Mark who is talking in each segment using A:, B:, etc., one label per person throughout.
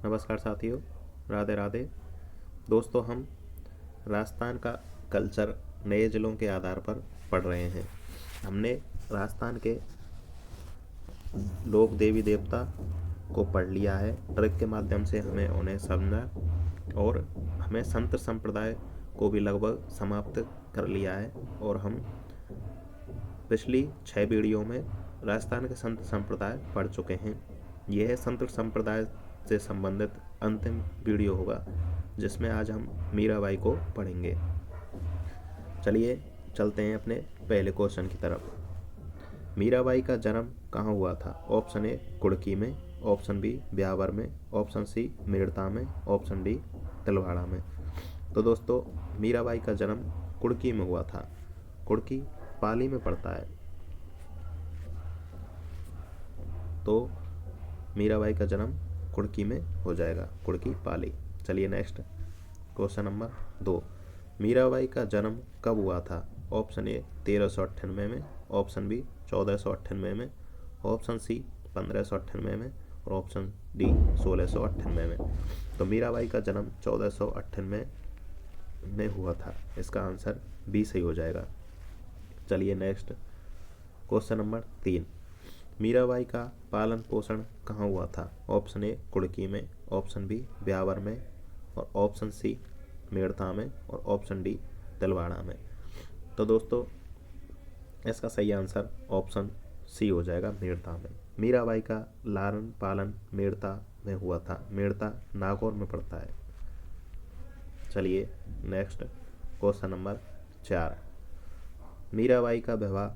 A: नमस्कार साथियों, राधे राधे। दोस्तों, हम राजस्थान का कल्चर नए ज़िलों के आधार पर पढ़ रहे हैं। हमने राजस्थान के लोक देवी देवता को पढ़ लिया है। ट्रिक के माध्यम से हमें उन्हें समझा और हमें संत संप्रदाय को भी लगभग समाप्त कर लिया है। और हम पिछली 6 वीडियो में राजस्थान के संत संप्रदाय पढ़ चुके हैं। यह संत संप्रदाय से संबंधित अंतिम वीडियो होगा, जिसमें आज हम मीराबाई को पढ़ेंगे। चलिए चलते हैं अपने पहले क्वेश्चन की तरफ। मीराबाई का जन्म कहाँ हुआ था? ऑप्शन ए कुड़की में, ऑप्शन बी ब्यावर में, ऑप्शन सी मेड़ता में, ऑप्शन डी तिलवाड़ा में। तो दोस्तों, मीराबाई का जन्म कुड़की में हुआ था। कुड़की पाली में पड़ता है। तो मीराबाई का जन्म कुड़की में हो जाएगा, कुड़की पाली। चलिए नेक्स्ट क्वेश्चन नंबर 2। मीराबाई का जन्म कब हुआ था? ऑप्शन ए 1398 में, ऑप्शन बी 1498 में, ऑप्शन सी 1598 में और ऑप्शन डी 1698 में। तो मीराबाई का जन्म 1498 में हुआ था। इसका आंसर बी सही हो जाएगा। चलिए नेक्स्ट क्वेश्चन नंबर 3। मीराबाई का पालन पोषण कहाँ हुआ था? ऑप्शन ए कुड़की में, ऑप्शन बी ब्यावर में और ऑप्शन सी मेड़ता में और ऑप्शन डी तिलवाड़ा में। तो दोस्तों, इसका सही आंसर ऑप्शन सी हो जाएगा, मेड़ता में। मीराबाई का लालन पालन मेड़ता में हुआ था। मेड़ता नागौर में पड़ता है। चलिए नेक्स्ट क्वेश्चन नंबर 4। मीराबाई का विवाह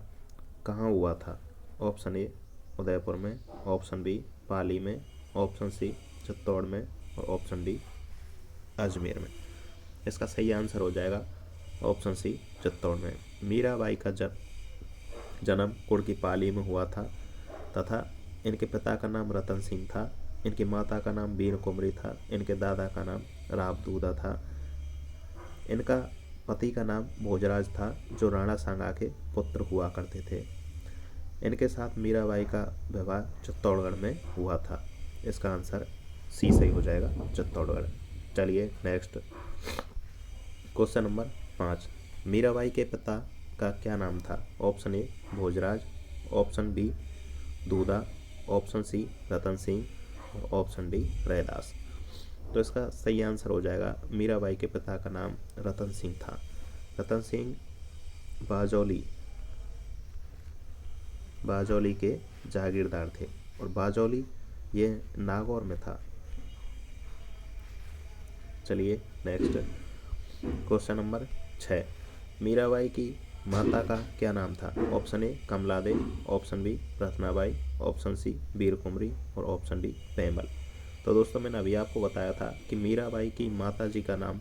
A: कहाँ हुआ था? ऑप्शन ए उदयपुर में, ऑप्शन बी पाली में, ऑप्शन सी चित्तौड़ में और ऑप्शन डी अजमेर में। इसका सही आंसर हो जाएगा ऑप्शन सी चित्तौड़ में। मीराबाई का जन्म कुड़की पाली में हुआ था तथा इनके पिता का नाम रतन सिंह था, इनकी माता का नाम बीर कुमरी था, इनके दादा का नाम रावदूदा था, इनका पति का नाम भोजराज था, जो राणा सांगा के पुत्र हुआ करते थे। इनके साथ मीराबाई का विवाह चित्तौड़गढ़ में हुआ था। इसका आंसर सी सही हो जाएगा, चित्तौड़गढ़। चलिए नेक्स्ट क्वेश्चन नंबर 5। मीराबाई के पिता का क्या नाम था? Option A Bhojraj, option B Dudha, option C Ratan Singh और ऑप्शन डी रैदास। तो इसका सही आंसर हो जाएगा, मीराबाई के पिता का नाम रतन सिंह था। रतन सिंह बाजौली के जागीरदार थे और बाजौली ये नागौर में था। चलिए नेक्स्ट क्वेश्चन नंबर 6। मीराबाई की माता का क्या नाम था? Option A Kamla De, option B Ratnabai, option C Bir Kumari और ऑप्शन डी पेमल। तो दोस्तों, मैंने अभी आपको बताया था कि मीराबाई की माता जी का नाम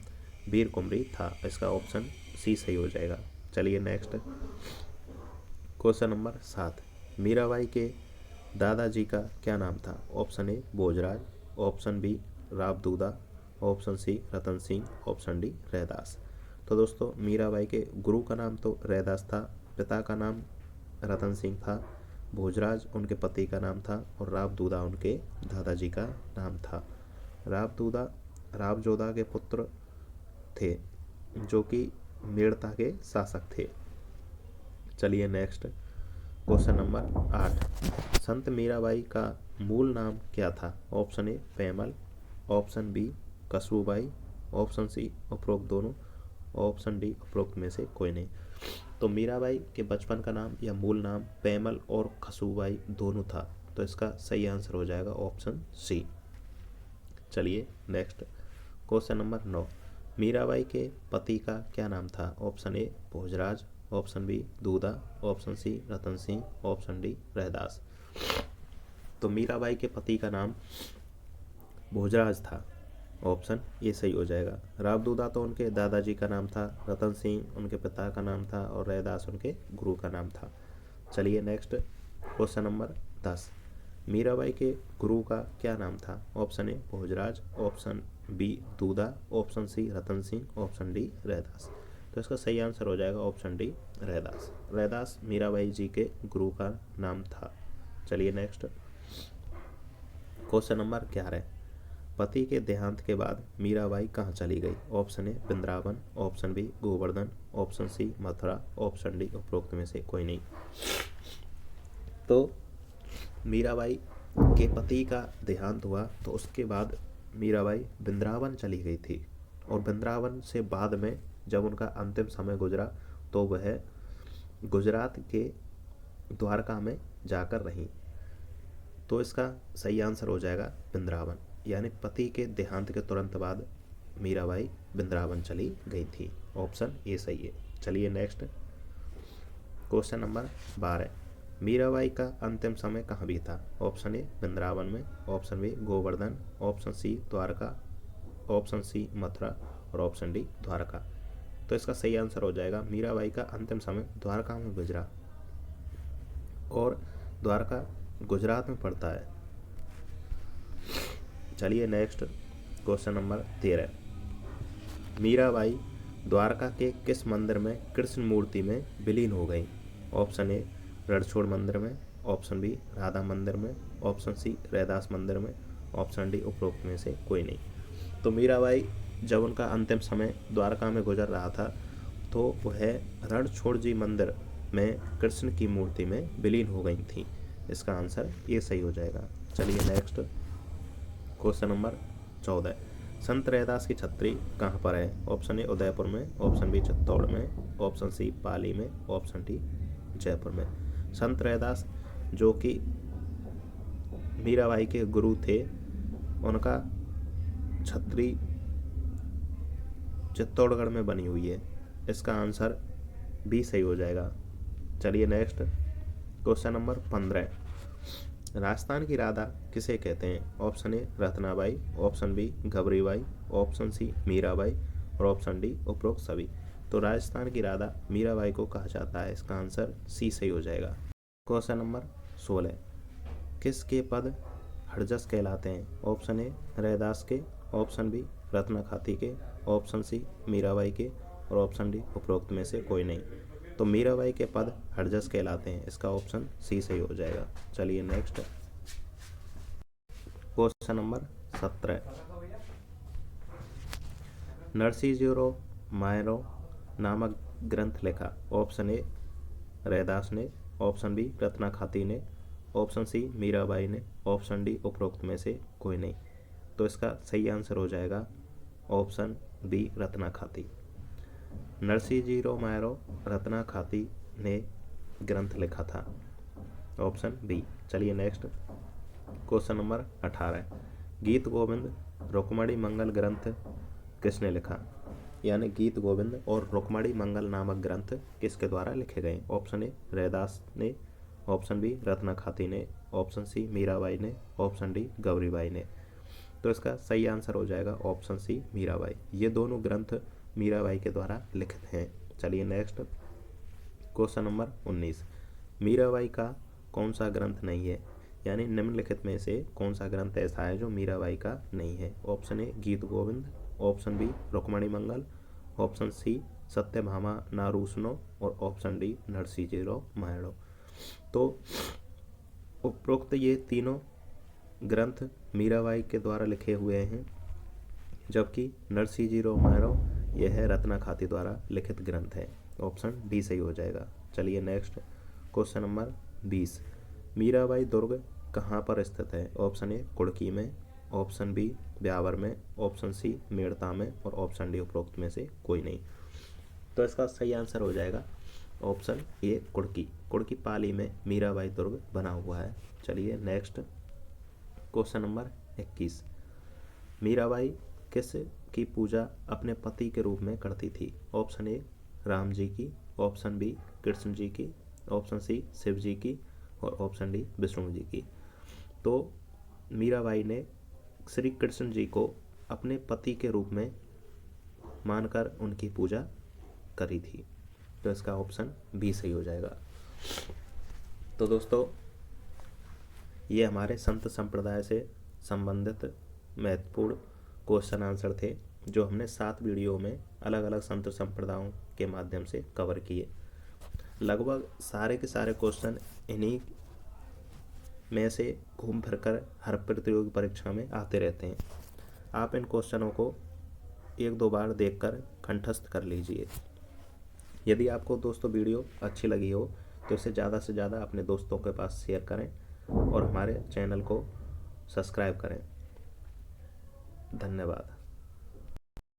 A: बीर कुमरी था। इसका ऑप्शन सी सही हो जाएगा। चलिए नेक्स्ट क्वेश्चन नंबर 7। मीराबाई के दादाजी का क्या नाम था? Option A Bhojraj, option B रावदूदा, option C Ratan Singh, option D Raidas. तो दोस्तों, मीराबाई के गुरु का नाम तो रैदास था, पिता का नाम रतन सिंह था, भोजराज उनके पति का नाम था और रावदूदा उनके दादाजी का नाम था। रावदूदा रावजोधा के पुत्र थे, जो कि मेड़ता के शासक थे। चलिए नेक्स्ट क्वेश्चन नंबर 8। संत मीराबाई का मूल नाम क्या था? Option A Pemal, option B Kasubai, option C उपरोक्त दोनों, ऑप्शन डी उपरोक्त में से कोई नहीं। तो मीराबाई के बचपन का नाम या मूल नाम पेमल और खसूबाई दोनों था। तो इसका सही आंसर हो जाएगा ऑप्शन सी। चलिए नेक्स्ट क्वेश्चन नंबर 9। मीराबाई के पति का क्या नाम था? Option A Bhojraj, option B Dudha, option C Ratan Singh, option D Raidas. तो मीराबाई के पति का नाम भोजराज था। ऑप्शन ये सही हो जाएगा। रावदूदा तो उनके दादाजी का नाम था, रतन सिंह उनके पिता का नाम था और रैदास उनके गुरु का नाम था। चलिए नेक्स्ट क्वेश्चन नंबर 10। मीराबाई के गुरु का क्या नाम था? Option A Bhojraj, option B Dudha, option C Ratan Singh, option D Raidas. तो इसका सही आंसर हो जाएगा ऑप्शन डी रैदास। रैदास मीराबाई जी के गुरु का नाम था। चलिए नेक्स्ट क्वेश्चन नंबर 11। पति के देहांत के बाद मीराबाई कहाँ चली गई? Option a Vrindavan, option b Govardhan, option c Mathura, option d उपरोक्त में से कोई नहीं। तो मीराबाई के पति का देहांत हुआ तो उसके बाद मीराबाई वृंदावन चली गई थी, और वृंदावन से बाद में जब उनका अंतिम समय गुजरा तो वह गुजरात के द्वारका में जाकर रहीं। तो इसका सही आंसर हो जाएगा वृंदावन, यानी पति के देहांत के तुरंत बाद मीराबाई वृंदावन चली गई थी। ऑप्शन ए सही है। चलिए नेक्स्ट क्वेश्चन नंबर 12। मीराबाई का अंतिम समय कहाँ बीता? ऑप्शन ए वृंदावन में, option b Govardhan, option c Dwarka, option c Mathura और ऑप्शन डी द्वारका। तो इसका सही आंसर हो जाएगा मीराबाई का अंतिम समय द्वारका में गुजरा, और द्वारका गुजरात में पड़ता है। चलिए next question number 13। Mirabai Dwarka के किस मंदिर में कृष्ण मूर्ति में विलीन हो गई? ऑप्शन ए रणछोड़ मंदिर में, ऑप्शन बी राधा मंदिर में, ऑप्शन सी रैदास मंदिर में, ऑप्शन डी उपरोक्त में से कोई नहीं। तो मीराबाई जब उनका अंतिम समय द्वारका में गुजर रहा था तो वह रणछोड़ जी मंदिर में कृष्ण की मूर्ति में विलीन हो गई थी। इसका आंसर ये सही हो जाएगा। चलिए नेक्स्ट क्वेश्चन नंबर 14। संत रैदास की छत्री कहाँ पर है? ऑप्शन ए उदयपुर में, ऑप्शन बी चित्तौड़ में, ऑप्शन सी पाली में, ऑप्शन डी जयपुर में। संत रैदास जो कि मीराबाई के गुरु थे, उनका छत्री चित्तौड़गढ़ में बनी हुई है। इसका आंसर बी सही हो जाएगा। चलिए नेक्स्ट क्वेश्चन नंबर 15। राजस्थान की राधा किसे कहते हैं? Option A Ratnabai, option B Ghabribai, option C Mirabai और ऑप्शन डी उपरोक्त सभी। तो राजस्थान की राधा मीराबाई को कहा जाता है। इसका आंसर सी सही हो जाएगा। Question number 16। किसके पद हरजस कहलाते हैं? ऑप्शन ए रैदास के, ऑप्शन बी रत्ना खाती के, ऑप्शन सी मीराबाई के और ऑप्शन डी उपरोक्त में से कोई नहीं। तो मीराबाई के पद हरजस कहलाते हैं। इसका ऑप्शन सी सही हो जाएगा। चलिए नेक्स्ट क्वेश्चन नंबर 17। नरसिंहजीरो मायरो नामक ग्रंथ लिखा? ऑप्शन ए रैदास ने, ऑप्शन बी रत्ना खाती ने, ऑप्शन सी मीराबाई ने, ऑप्शन डी उपरोक्त में से कोई नहीं। तो इसका सही आंसर हो जाएगा ऑप्शन बी रत्ना खाती। नरसिंहजीरो मायरो रत्ना खाती ने ग्रंथ लिखा था। Option b. चलिए next question number 18। Geet Govind Rukmini मंगल ग्रंथ किसने लिखा? यानी गीत गोविंद और रुक्मणी मंगल नामक ग्रंथ किसके द्वारा लिखे गए? ऑप्शन ए रैदास ने, ऑप्शन बी रत्ना खाती ने, ऑप्शन सी मीराबाई ने, ऑप्शन डी गौरीबाई ने। तो इसका सही आंसर हो जाएगा ऑप्शन सी मीराबाई। ये दोनों ग्रंथ मीराबाई के द्वारा लिखित हैं। चलिए नेक्स्ट क्वेश्चन नंबर 19। मीराबाई का कौन सा ग्रंथ नहीं है? यानी निम्नलिखित में से कौन सा ग्रंथ ऐसा है जो मीराबाई का नहीं है? ऑप्शन ए गीत गोविंद, ऑप्शन बी रुक्मणी मंगल, ऑप्शन सी सत्यभामा नारूसनो और ऑप्शन डी नरसिंहजीरो मायरो। तो उपरोक्त ये तीनों ग्रंथ मीराबाई के द्वारा लिखे हुए हैं, जबकि नरसिंहजीरो मायरो यह है रत्ना खाती द्वारा लिखित ग्रंथ है। ऑप्शन डी सही हो जाएगा। चलिए नेक्स्ट क्वेश्चन नंबर 20। मीराबाई दुर्ग कहाँ पर स्थित है? ऑप्शन ए कुड़की में, ऑप्शन बी ब्यावर में, ऑप्शन सी मेड़ता में और ऑप्शन डी उपरोक्त में से कोई नहीं। तो इसका सही आंसर हो जाएगा ऑप्शन ए कुड़की। कुड़की पाली में मीराबाई दुर्ग बना हुआ है। चलिए नेक्स्ट क्वेश्चन नंबर 21। मीराबाई किस की पूजा अपने पति के रूप में करती थी? ऑप्शन ए राम जी की, ऑप्शन बी कृष्ण जी की, ऑप्शन सी शिव जी की और ऑप्शन डी विष्णु जी की। तो मीराबाई ने श्री कृष्ण जी को अपने पति के रूप में मानकर उनकी पूजा करी थी। तो इसका ऑप्शन बी सही हो जाएगा। तो दोस्तों ये हमारे संत संप्रदाय से संबंधित महत्वपूर्ण क्वेश्चन आंसर थे, जो हमने 7 वीडियो में अलग अलग संत संप्रदायों के माध्यम से कवर किए। लगभग सारे के सारे क्वेश्चन इन्हीं में से घूम फिर कर हर प्रतियोगी परीक्षा में आते रहते हैं। आप इन क्वेश्चनों को एक दो बार देखकर कंठस्थ कर लीजिए। यदि आपको दोस्तों वीडियो अच्छी लगी हो तो इसे ज़्यादा से ज़्यादा अपने दोस्तों के पास शेयर करें और हमारे चैनल को सब्सक्राइब करें। धन्यवाद।